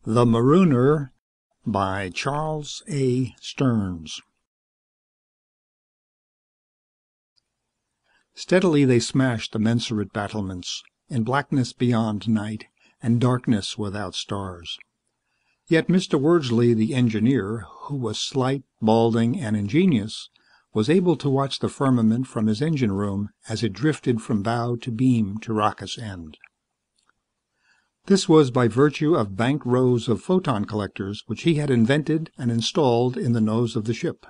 The Marooner by Charles A. Stearns. Steadily they smashed the mensurate battlements, in blackness beyond night, and darkness without stars. Yet Mr. Wordsley, the engineer, who was slight, balding, and ingenious, was able to watch the firmament from his engine room as it drifted from bow to beam to rocket's end. This was by virtue of banked rows of photon collectors which he had invented and installed in the nose of the ship.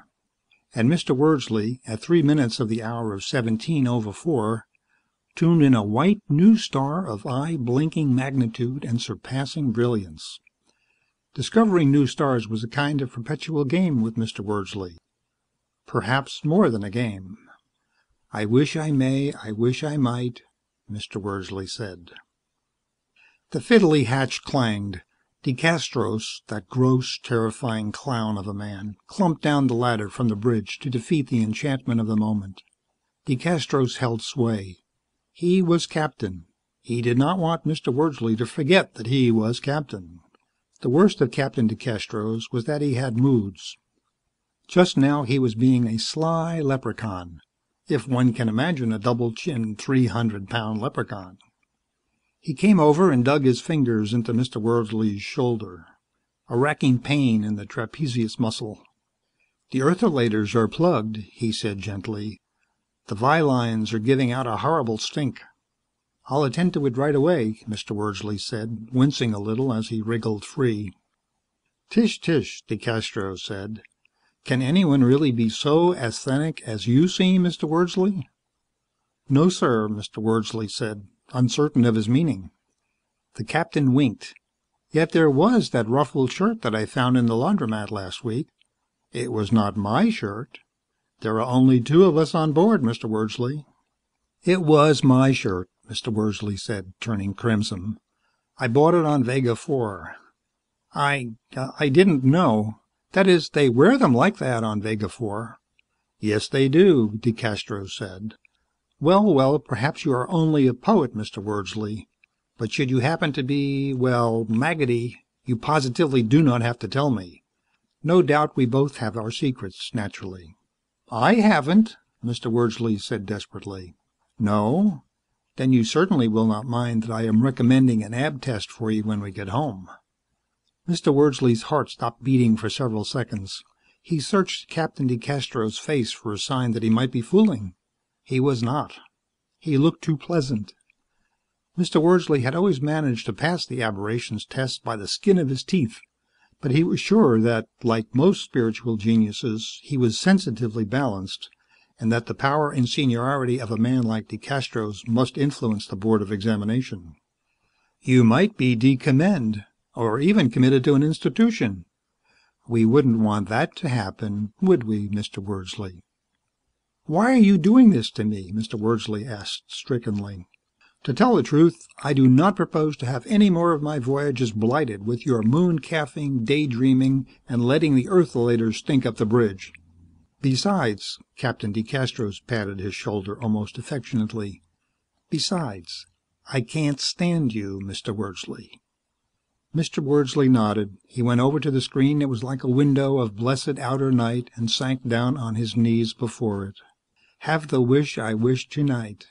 And Mr. Wordsley, at 3 minutes of the hour of 4, tuned in a white new star of eye-blinking magnitude and surpassing brilliance. Discovering new stars was a kind of perpetual game with Mr. Wordsley. Perhaps more than a game. "I wish I may, I wish I might," Mr. Wordsley said. The fiddly hatch clanged. DeCastros, that gross, terrifying clown of a man, clumped down the ladder from the bridge to defeat the enchantment of the moment. DeCastros held sway. He was captain. He did not want Mr. Wordsley to forget that he was captain. The worst of Captain DeCastros was that he had moods. Just now he was being a sly leprechaun, if one can imagine a double-chinned 300-pound leprechaun. He came over and dug his fingers into Mr. Wordsley's shoulder. A racking pain in the trapezius muscle. "The eartholators are plugged," he said gently. "The vilines are giving out a horrible stink." "I'll attend to it right away," Mr. Wordsley said, wincing a little as he wriggled free. "Tish, tish," DeCastros said. "Can anyone really be so asthenic as you seem, Mr. Wordsley?" "No, sir," Mr. Wordsley said, uncertain of his meaning. The captain winked. "Yet there was that ruffled shirt that I found in the laundromat last week. It was not my shirt. There are only 2 of us on board, Mr. Wordsley." "It was my shirt," Mr. Wordsley said, turning crimson. "I bought it on Vega 4. I didn't know. That is, they wear them like that on Vega 4. "Yes, they do," DeCastros said. Well, perhaps you are only a poet, Mr. Wordsley. But should you happen to be, maggoty, you positively do not have to tell me. No doubt we both have our secrets, naturally." "I haven't," Mr. Wordsley said desperately. "No? Then you certainly will not mind that I am recommending an ab test for you when we get home." Mr. Wordsley's heart stopped beating for several seconds. He searched Captain DeCastros' face for a sign that he might be fooling. He was not. He looked too pleasant. Mr. Wordsley had always managed to pass the aberrations test by the skin of his teeth, but he was sure that, like most spiritual geniuses, he was sensitively balanced, and that the power and seniority of a man like DeCastros must influence the board of examination. "You might be decommed, or even committed to an institution. We wouldn't want that to happen, would we, Mr. Wordsley?" "Why are you doing this to me?" Mr. Wordsley asked stricken. "To tell the truth, I do not propose to have any more of my voyages blighted with your moon-calfing, daydreaming, and letting the eartholators stink up the bridge. Besides," Captain DeCastros patted his shoulder almost affectionately, "besides, I can't stand you, Mr. Wordsley." Mr. Wordsley nodded. He went over to the screen that was like a window of blessed outer night and sank down on his knees before it. "Have the wish I wish tonight."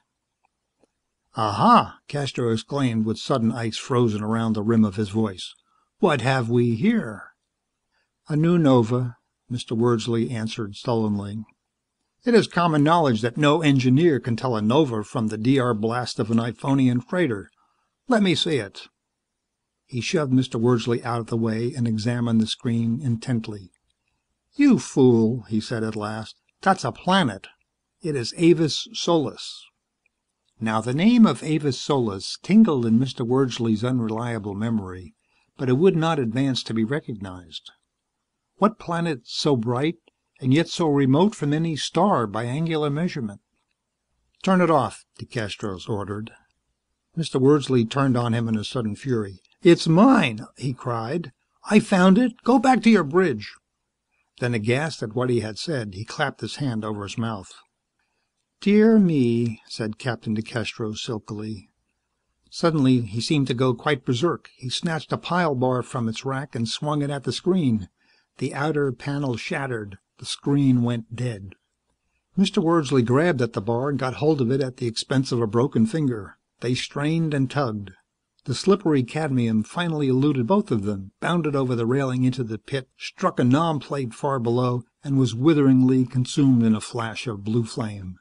"Aha!" Castro exclaimed with sudden ice frozen around the rim of his voice. "What have we here?" "A new nova," Mr. Wordsley answered sullenly. "It is common knowledge that no engineer can tell a nova from the DR blast of an Iphonian freighter. Let me see it." He shoved Mr. Wordsley out of the way and examined the screen intently. "You fool," he said at last. "That's a planet. It is Avis Solis." Now the name of Avis Solis tingled in Mr. Wordsley's unreliable memory, but it would not advance to be recognized. What planet so bright and yet so remote from any star by angular measurement? "Turn it off," DeCastros ordered. Mr. Wordsley turned on him in a sudden fury. "It's mine!" he cried. "I found it! Go back to your bridge!" Then, aghast at what he had said, he clapped his hand over his mouth. "Dear me," said Captain DeCastros silkily. Suddenly, he seemed to go quite berserk. He snatched a pile bar from its rack and swung it at the screen. The outer panel shattered. The screen went dead. Mr. Wordsley grabbed at the bar and got hold of it at the expense of a broken finger. They strained and tugged. The slippery cadmium finally eluded both of them, bounded over the railing into the pit, struck a nom plate far below, and was witheringly consumed in a flash of blue flame.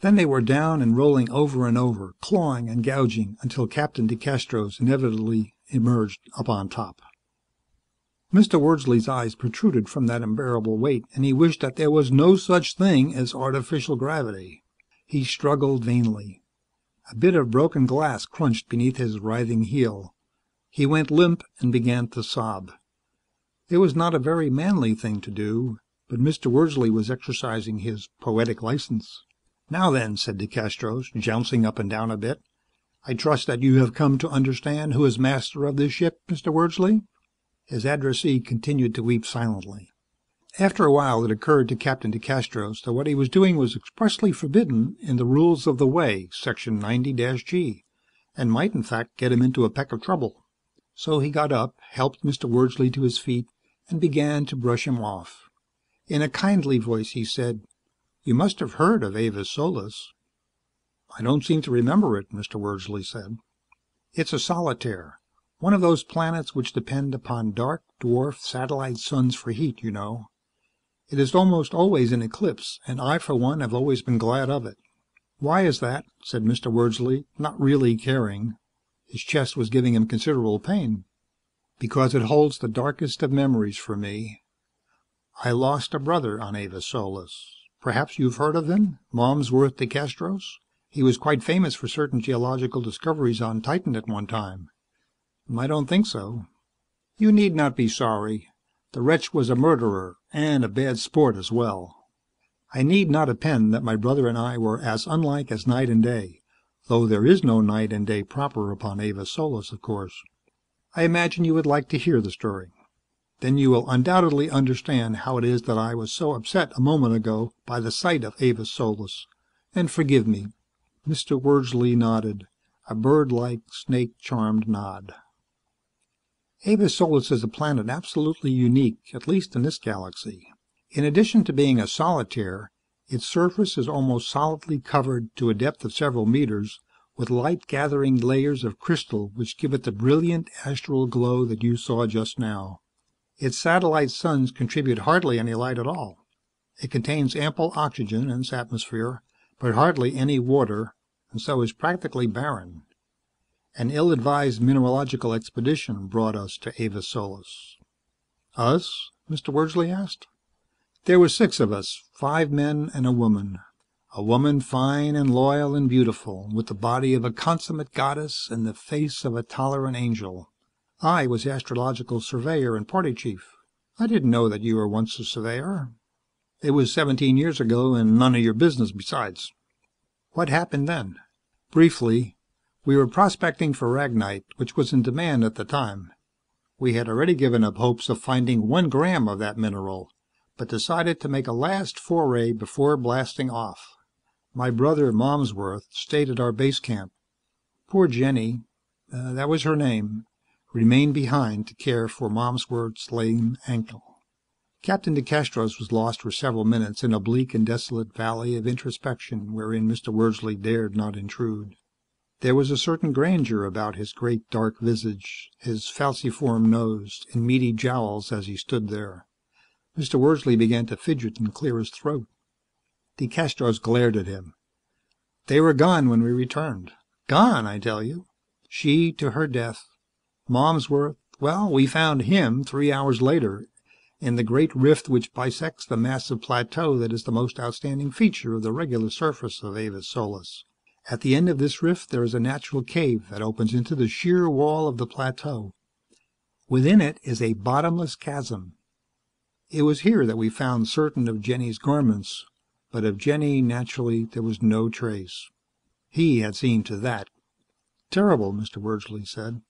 Then they were down and rolling over and over, clawing and gouging, until Captain DeCastros inevitably emerged up on top. Mr. Wordsley's eyes protruded from that unbearable weight, and he wished that there was no such thing as artificial gravity. He struggled vainly. A bit of broken glass crunched beneath his writhing heel. He went limp and began to sob. It was not a very manly thing to do, but Mr. Wordsley was exercising his poetic license. "Now then," said DeCastros, jouncing up and down a bit, "I trust that you have come to understand who is master of this ship, Mr. Wordsley?" His addressee continued to weep silently. After a while it occurred to Captain DeCastros that what he was doing was expressly forbidden in the Rules of the Way, Section 90-G, and might in fact get him into a peck of trouble. So he got up, helped Mr. Wordsley to his feet, and began to brush him off. In a kindly voice he said, "You must have heard of Avis Solis." "I don't seem to remember it," Mr. Wordsley said. "It's a solitaire. One of those planets which depend upon dark, dwarf satellite suns for heat, you know. It is almost always in eclipse, and I, for one, have always been glad of it." "Why is that?" said Mr. Wordsley, not really caring. His chest was giving him considerable pain. "Because it holds the darkest of memories for me. I lost a brother on Avis Solis. Perhaps you've heard of him? Malmsworth DeCastros? He was quite famous for certain geological discoveries on Titan at one time." "I don't think so." "You need not be sorry. The wretch was a murderer, and a bad sport as well. I need not append that my brother and I were as unlike as night and day, though there is no night and day proper upon Avis Solis, of course. I imagine you would like to hear the story. Then you will undoubtedly understand how it is that I was so upset a moment ago by the sight of Avis Solis. And forgive me." Mr. Wordsley nodded, a bird-like, snake-charmed nod. Avis Solis is a planet absolutely unique, at least in this galaxy. In addition to being a solitaire, its surface is almost solidly covered, to a depth of several meters, with light-gathering layers of crystal which give it the brilliant astral glow that you saw just now. Its satellite suns contribute hardly any light at all. It contains ample oxygen in its atmosphere, but hardly any water, and so is practically barren. An ill-advised mineralogical expedition brought us to Avis Solis. "Us?" Mr. Wordsley asked. "There were 6 of us, 5 men and a woman. A woman fine and loyal and beautiful, with the body of a consummate goddess and the face of a tolerant angel. I was astrological surveyor and party chief. I didn't know that you were once a surveyor. It was 17 years ago, and none of your business besides." "What happened then?" "Briefly, we were prospecting for ragnite, which was in demand at the time. We had already given up hopes of finding 1 gram of that mineral, but decided to make a last foray before blasting off. My brother, Malmsworth, stayed at our base camp. Poor Jenny, that was her name, remained behind to care for Malmsworth's lame ankle." Captain DeCastros was lost for several minutes in a bleak and desolate valley of introspection wherein Mr. Wordsley dared not intrude. There was a certain grandeur about his great dark visage, his falciform nose, and meaty jowls as he stood there. Mr. Wordsley began to fidget and clear his throat. DeCastros glared at him. "They were gone when we returned. Gone, I tell you. She to her death. Malmsworth, well, we found him 3 hours later, in the great rift which bisects the massive plateau that is the most outstanding feature of the regular surface of Avis Solis. At the end of this rift there is a natural cave that opens into the sheer wall of the plateau. Within it is a bottomless chasm. It was here that we found certain of Jenny's garments, but of Jenny, naturally, there was no trace. He had seen to that." "Terrible," Mr. Wordsley said.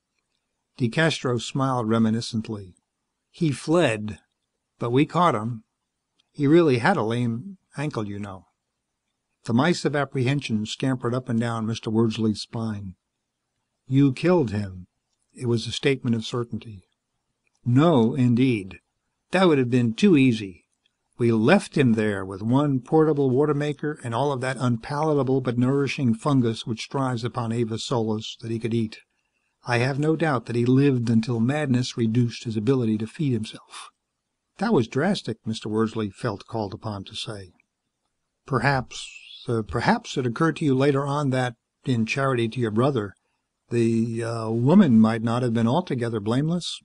DeCastros smiled reminiscently. "He fled, but we caught him. He really had a lame ankle, you know." The mice of apprehension scampered up and down Mr. Wordsley's spine. You killed him. It was a statement of certainty. No, indeed. That would have been too easy. We left him there with one portable water maker and all of that unpalatable but nourishing fungus which thrives upon Avis Solis that he could eat. I have no doubt that he lived until madness reduced his ability to feed himself. That was drastic, Mr. Wordsley felt called upon to say. Perhaps it occurred to you later on that, in charity to your brother, the woman might not have been altogether blameless?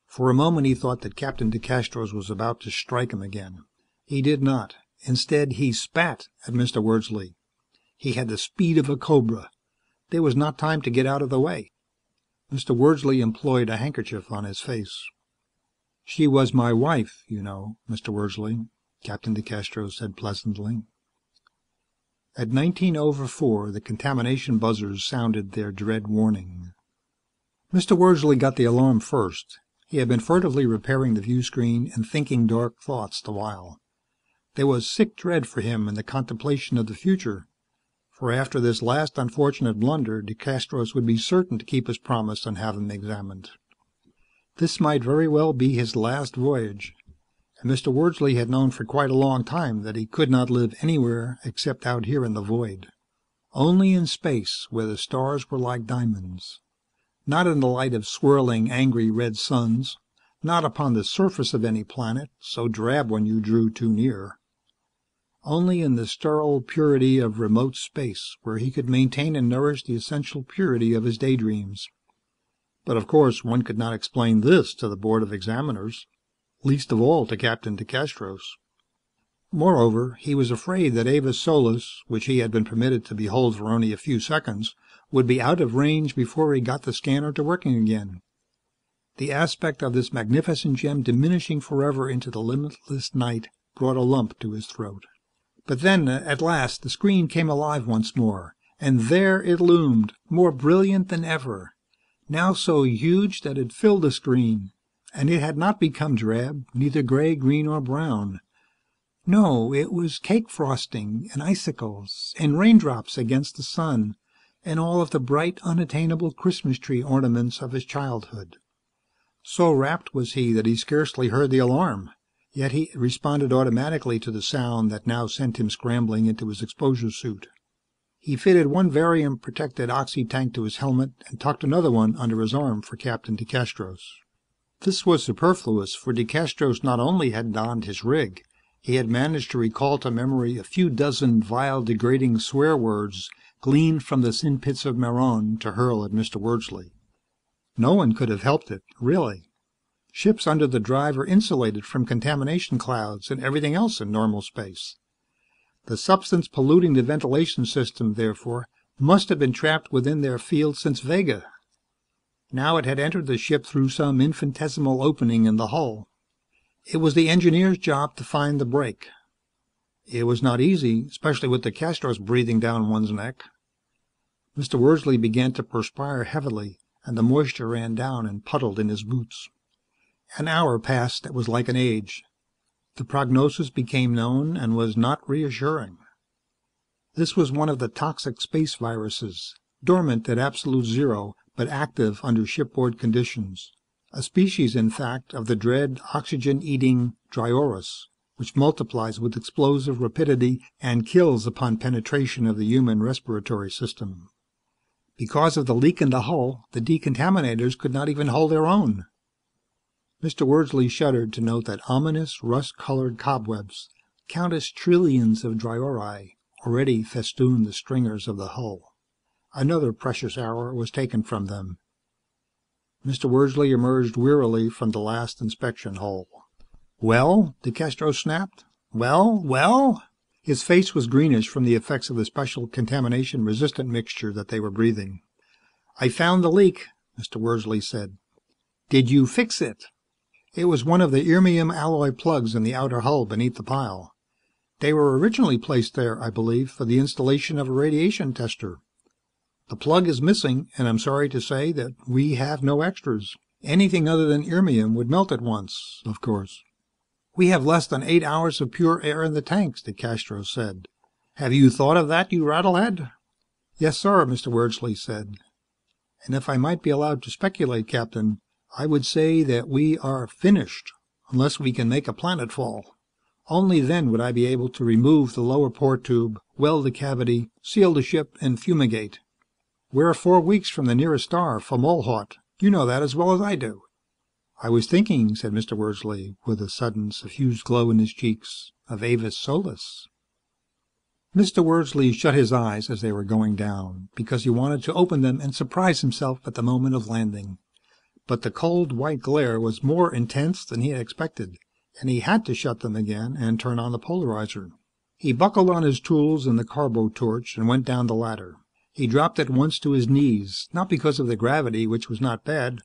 For a moment he thought that Captain DeCastros was about to strike him again. He did not. Instead, he spat at Mr. Wordsley. He had the speed of a cobra. There was not time to get out of the way. Mr. Wordsley employed a handkerchief on his face. She was my wife, you know, Mr. Wordsley, Captain DeCastros said pleasantly. At 19:04, the contamination buzzers sounded their dread warning. Mr. Wordsley got the alarm first. He had been furtively repairing the view screen and thinking dark thoughts the while. There was sick dread for him in the contemplation of the future, for after this last unfortunate blunder, DeCastros would be certain to keep his promise and have him examined. This might very well be his last voyage, and Mr. Wordsley had known for quite a long time that he could not live anywhere except out here in the void. Only in space, where the stars were like diamonds. Not in the light of swirling, angry red suns, not upon the surface of any planet, so drab when you drew too near. Only in the sterile purity of remote space, where he could maintain and nourish the essential purity of his daydreams. But of course one could not explain this to the Board of Examiners, least of all to Captain DeCastros. Moreover, he was afraid that Avis Solis, which he had been permitted to behold for only a few seconds, would be out of range before he got the scanner to working again. The aspect of this magnificent gem diminishing forever into the limitless night brought a lump to his throat. But then, at last, the screen came alive once more, and there it loomed, more brilliant than ever, now so huge that it filled the screen, and it had not become drab, neither gray, green, or brown. No, it was cake frosting, and icicles, and raindrops against the sun, and all of the bright, unattainable Christmas tree ornaments of his childhood. So rapt was he that he scarcely heard the alarm, yet he responded automatically to the sound that now sent him scrambling into his exposure suit. He fitted one barium-protected oxy-tank to his helmet and tucked another one under his arm for Captain DeCastros. This was superfluous, for DeCastros not only had donned his rig, he had managed to recall to memory a few dozen vile, degrading swear words gleaned from the sin pits of Marooner to hurl at Mr. Wordsley. No one could have helped it, really. Ships under the drive are insulated from contamination clouds and everything else in normal space. The substance polluting the ventilation system, therefore, must have been trapped within their field since Vega. Now it had entered the ship through some infinitesimal opening in the hull. It was the engineer's job to find the break. It was not easy, especially with the DeCastros breathing down one's neck. Mr. Wordsley began to perspire heavily, and the moisture ran down and puddled in his boots. An hour passed that was like an age. The prognosis became known and was not reassuring. This was one of the toxic space viruses, dormant at absolute zero, but active under shipboard conditions. A species, in fact, of the dread oxygen-eating Dryorus, which multiplies with explosive rapidity and kills upon penetration of the human respiratory system. Because of the leak in the hull, the decontaminators could not even hold their own. Mr. Wordsley shuddered to note that ominous, rust-colored cobwebs, countless trillions of Dryori, already festooned the stringers of the hull. Another precious hour was taken from them. Mr. Wordsley emerged wearily from the last inspection hole. "Well?" DeCastros snapped. "Well?" His face was greenish from the effects of the special contamination-resistant mixture that they were breathing. "I found the leak," Mr. Wordsley said. "Did you fix it?" It was one of the irmium alloy plugs in the outer hull beneath the pile. They were originally placed there, I believe, for the installation of a radiation tester. The plug is missing, and I'm sorry to say that we have no extras. Anything other than irmium would melt at once, of course. "We have less than 8 hours of pure air in the tanks," DeCastros said. "Have you thought of that, you rattlehead?" "Yes, sir," Mr. Wordsley said. And if I might be allowed to speculate, Captain, I would say that we are finished, unless we can make a planetfall. Only then would I be able to remove the lower port tube, weld the cavity, seal the ship, and fumigate. We're 4 weeks from the nearest star, Fomalhaut. You know that as well as I do." "I was thinking," said Mr. Wordsley, with a sudden suffused glow in his cheeks, "of Avis Solis." Mr. Wordsley shut his eyes as they were going down, because he wanted to open them and surprise himself at the moment of landing. But the cold white glare was more intense than he had expected, and he had to shut them again and turn on the polarizer. He buckled on his tools and the carbo torch and went down the ladder. He dropped at once to his knees, not because of the gravity, which was not bad,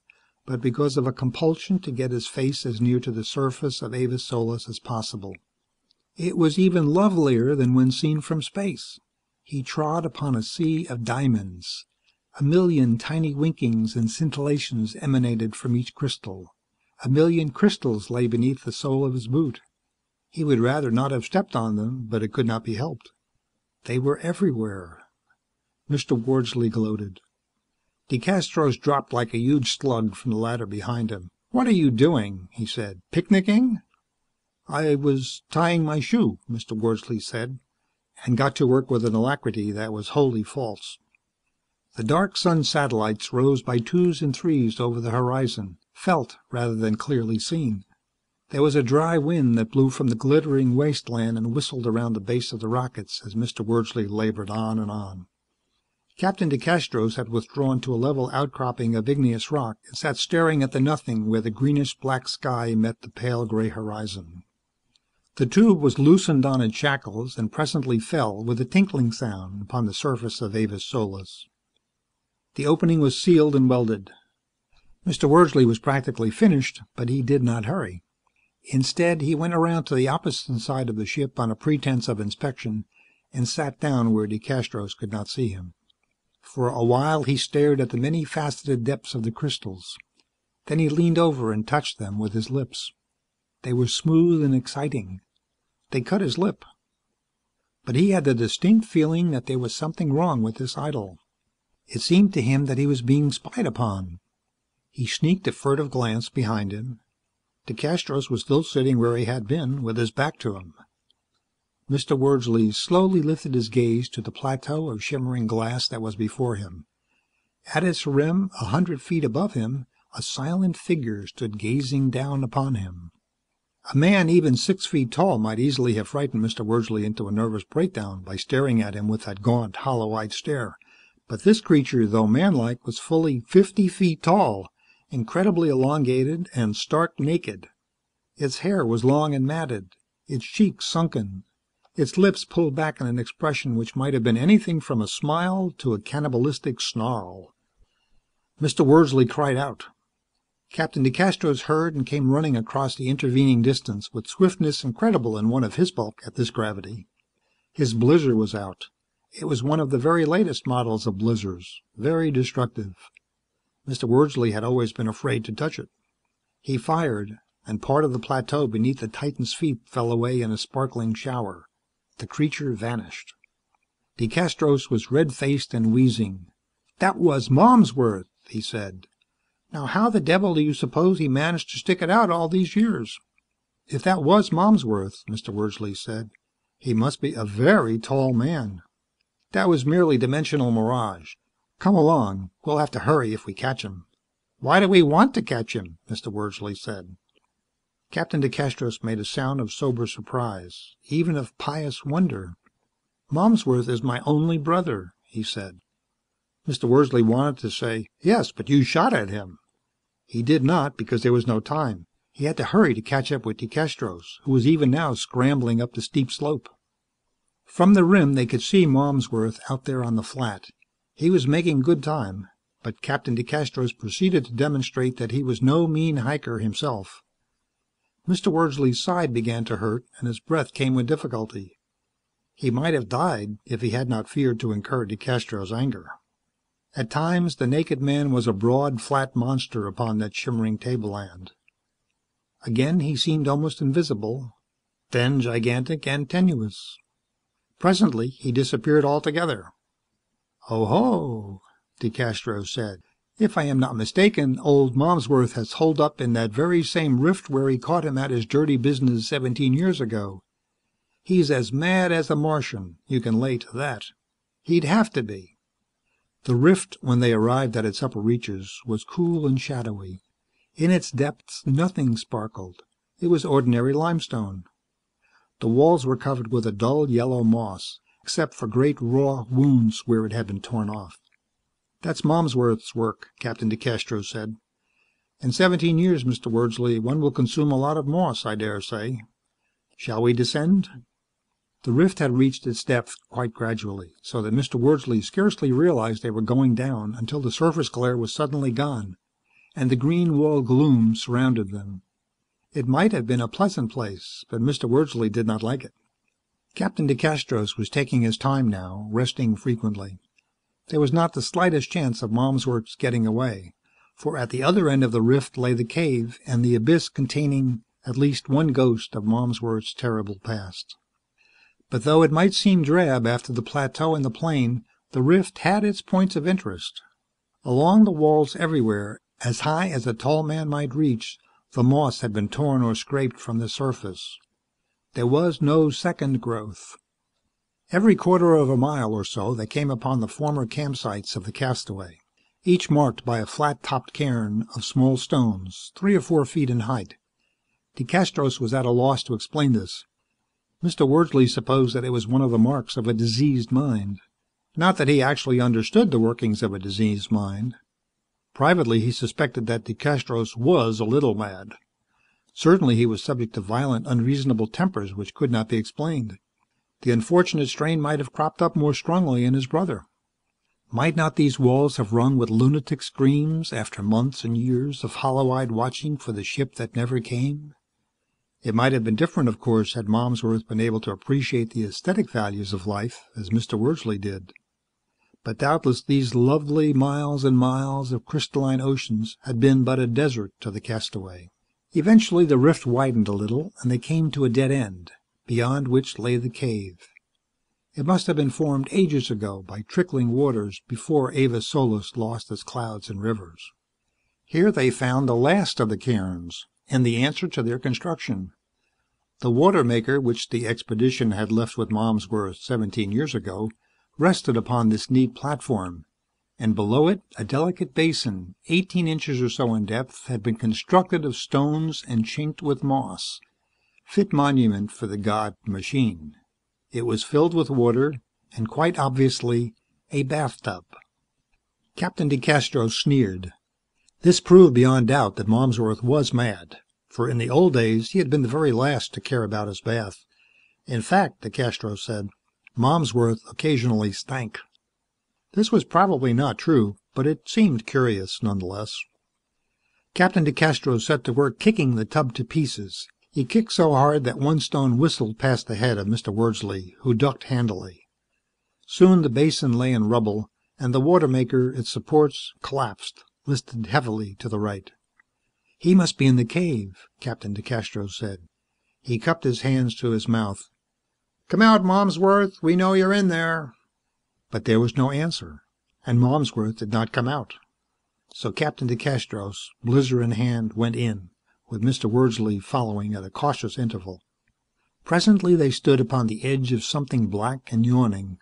but because of a compulsion to get his face as near to the surface of Avis Solis as possible. It was even lovelier than when seen from space. He trod upon a sea of diamonds. A million tiny winkings and scintillations emanated from each crystal. A million crystals lay beneath the sole of his boot. He would rather not have stepped on them, but it could not be helped. They were everywhere. Mr. Wordsley gloated. DeCastros dropped like a huge slug from the ladder behind him. "What are you doing?" he said. "Picnicking?" "I was tying my shoe," Mr. Wordsley said, and got to work with an alacrity that was wholly false. The dark sun satellites rose by 2s and 3s over the horizon, felt rather than clearly seen. There was a dry wind that blew from the glittering wasteland and whistled around the base of the rockets as Mr. Wordsley labored on and on. Captain DeCastros had withdrawn to a level outcropping of igneous rock and sat staring at the nothing where the greenish-black sky met the pale gray horizon. The tube was loosened on its shackles and presently fell with a tinkling sound upon the surface of Avis Solis. The opening was sealed and welded. Mr. Wordsley was practically finished, but he did not hurry. Instead, he went around to the opposite side of the ship on a pretense of inspection and sat down where DeCastros could not see him. For a while he stared at the many-faceted depths of the crystals. Then he leaned over and touched them with his lips. They were smooth and exciting. They cut his lip. But he had the distinct feeling that there was something wrong with this idol. It seemed to him that he was being spied upon. He sneaked a furtive glance behind him. DeCastros was still sitting where he had been, with his back to him. Mr. Wordsley slowly lifted his gaze to the plateau of shimmering glass that was before him. At its rim, 100 feet above him, a silent figure stood gazing down upon him. A man even 6 feet tall might easily have frightened Mr. Wordsley into a nervous breakdown by staring at him with that gaunt, hollow-eyed stare. But this creature, though manlike, was fully 50 feet tall, incredibly elongated, and stark naked. Its hair was long and matted, its cheeks sunken, its lips pulled back in an expression which might have been anything from a smile to a cannibalistic snarl. Mr. Wordsley cried out. Captain DeCastros heard and came running across the intervening distance with swiftness incredible in one of his bulk at this gravity. His blizzer was out. It was one of the very latest models of blizzers, very destructive. Mr. Wordsley had always been afraid to touch it. He fired, and part of the plateau beneath the Titan's feet fell away in a sparkling shower. The creature vanished. DeCastros was red-faced and wheezing. "That was Malmsworth," he said. "Now how the devil do you suppose he managed to stick it out all these years?" "If that was Malmsworth," Mr. Wordsley said, "he must be a very tall man. That was merely dimensional mirage. Come along. We'll have to hurry if we catch him." "Why do we want to catch him?" Mr. Wordsley said. Captain DeCastros made a sound of sober surprise, even of pious wonder. "Malmsworth is my only brother," he said. Mr. Wordsley wanted to say, "Yes, but you shot at him." He did not, because there was no time. He had to hurry to catch up with DeCastros, who was even now scrambling up the steep slope. From the rim they could see Malmsworth out there on the flat. He was making good time, but Captain DeCastros proceeded to demonstrate that he was no mean hiker himself. Mr. Wordsley's side began to hurt, and his breath came with difficulty. He might have died if he had not feared to incur DeCastros' anger. At times the naked man was a broad, flat monster upon that shimmering tableland. Again he seemed almost invisible, then gigantic and tenuous. Presently he disappeared altogether. "Oh ho," DeCastros said. If I am not mistaken, old Malmsworth has holed up in that very same rift where he caught him at his dirty business 17 years ago. He's as mad as a Martian, you can lay to that. He'd have to be." The rift, when they arrived at its upper reaches, was cool and shadowy. In its depths nothing sparkled. It was ordinary limestone. The walls were covered with a dull yellow moss, except for great raw wounds where it had been torn off. "That's Malmsworth's work," Captain DeCastros said. "In 17 years, Mr. Wordsley, one will consume a lot of moss, I dare say. Shall we descend?" The rift had reached its depth quite gradually, so that Mr. Wordsley scarcely realized they were going down until the surface glare was suddenly gone, and the green wall gloom surrounded them. It might have been a pleasant place, but Mr. Wordsley did not like it. Captain DeCastros was taking his time now, resting frequently. There was not the slightest chance of Malmsworth's getting away, for at the other end of the rift lay the cave and the abyss containing at least one ghost of Malmsworth's terrible past. But though it might seem drab after the plateau and the plain, the rift had its points of interest. Along the walls everywhere, as high as a tall man might reach, the moss had been torn or scraped from the surface. There was no second growth. Every quarter of a mile or so they came upon the former campsites of the castaway, each marked by a flat-topped cairn of small stones, 3 or 4 feet in height. DeCastros was at a loss to explain this. Mr. Wordsley supposed that it was one of the marks of a diseased mind. Not that he actually understood the workings of a diseased mind. Privately, he suspected that DeCastros was a little mad. Certainly he was subject to violent, unreasonable tempers which could not be explained. The unfortunate strain might have cropped up more strongly in his brother. Might not these walls have rung with lunatic screams after months and years of hollow-eyed watching for the ship that never came? It might have been different, of course, had Malmsworth been able to appreciate the aesthetic values of life, as Mr. Wordsley did. But doubtless these lovely miles and miles of crystalline oceans had been but a desert to the castaway. Eventually the rift widened a little, and they came to a dead end, beyond which lay the cave. It must have been formed ages ago by trickling waters before Avis Solis lost its clouds and rivers. Here they found the last of the cairns, and the answer to their construction. The water maker, which the expedition had left with Malmsworth 17 years ago, rested upon this neat platform, and below it a delicate basin, 18 inches or so in depth, had been constructed of stones and chinked with moss, fit monument for the god machine. It was filled with water, and quite obviously a bathtub. Captain DeCastros sneered. This proved beyond doubt that Malmsworth was mad, for in the old days he had been the very last to care about his bath. In fact, DeCastros said, Malmsworth occasionally stank. This was probably not true, but it seemed curious nonetheless. Captain DeCastros set to work kicking the tub to pieces. He kicked so hard that one stone whistled past the head of Mr. Wordsley, who ducked handily. Soon the basin lay in rubble, and the water maker, its supports, collapsed, listed heavily to the right. "He must be in the cave," Captain DeCastros said. He cupped his hands to his mouth. "Come out, Malmsworth. We know you're in there." But there was no answer, and Malmsworth did not come out. So Captain DeCastros, blizzer in hand, went in, with Mr. Wordsley following at a cautious interval. Presently they stood upon the edge of something black and yawning,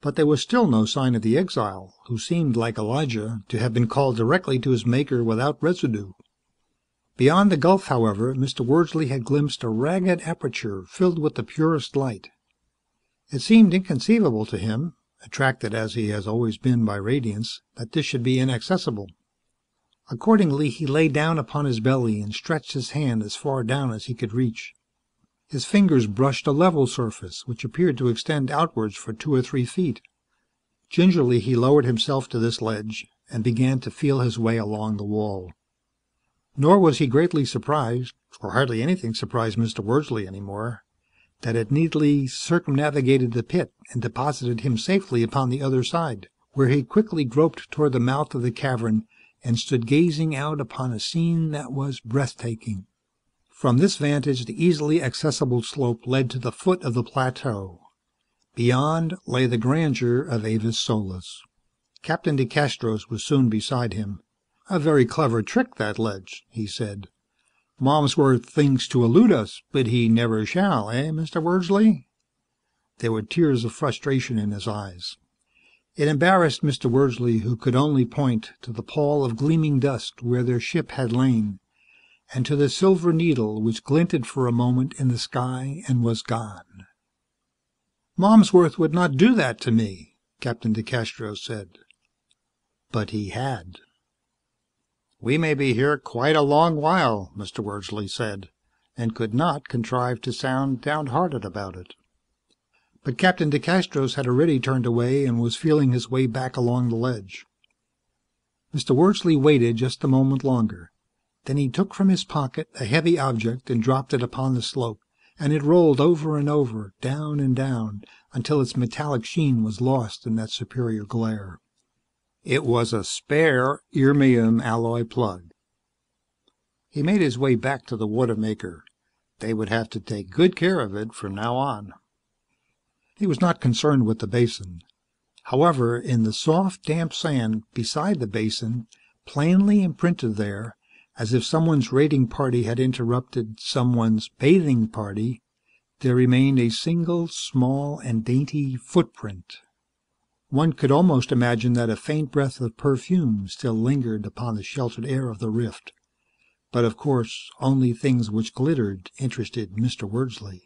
but there was still no sign of the exile, who seemed, like Elijah, to have been called directly to his Maker without residue. Beyond the gulf, however, Mr. Wordsley had glimpsed a ragged aperture filled with the purest light. It seemed inconceivable to him, attracted as he has always been by radiance, that this should be inaccessible. Accordingly, he lay down upon his belly and stretched his hand as far down as he could reach. His fingers brushed a level surface, which appeared to extend outwards for 2 or 3 feet. Gingerly he lowered himself to this ledge, and began to feel his way along the wall. Nor was he greatly surprised, for hardly anything surprised Mr. Wordsley any more, that it neatly circumnavigated the pit and deposited him safely upon the other side, where he quickly groped toward the mouth of the cavern and stood gazing out upon a scene that was breathtaking. From this vantage the easily accessible slope led to the foot of the plateau. Beyond lay the grandeur of Avis Solis. Captain DeCastros was soon beside him, "A very clever trick, that ledge," he said. "Malmsworth thinks to elude us, but he never shall, eh, Mr. Wordsley?" There were tears of frustration in his eyes. It embarrassed Mr. Wordsley, who could only point to the pall of gleaming dust where their ship had lain, and to the silver needle which glinted for a moment in the sky and was gone. "Malmsworth would not do that to me," Captain DeCastros said. But he had. "We may be here quite a long while," Mr. Wordsley said, and could not contrive to sound downhearted about it. But Captain DeCastros had already turned away and was feeling his way back along the ledge. Mr. Wordsley waited just a moment longer. Then he took from his pocket a heavy object and dropped it upon the slope, and it rolled over and over, down and down, until its metallic sheen was lost in that superior glare. It was a spare Irmium alloy plug. He made his way back to the water maker. They would have to take good care of it from now on. He was not concerned with the basin. However, in the soft, damp sand beside the basin, plainly imprinted there, as if someone's raiding party had interrupted someone's bathing party, there remained a single, small and dainty footprint. One could almost imagine that a faint breath of perfume still lingered upon the sheltered air of the rift. But, of course, only things which glittered interested Mr. Wordsley.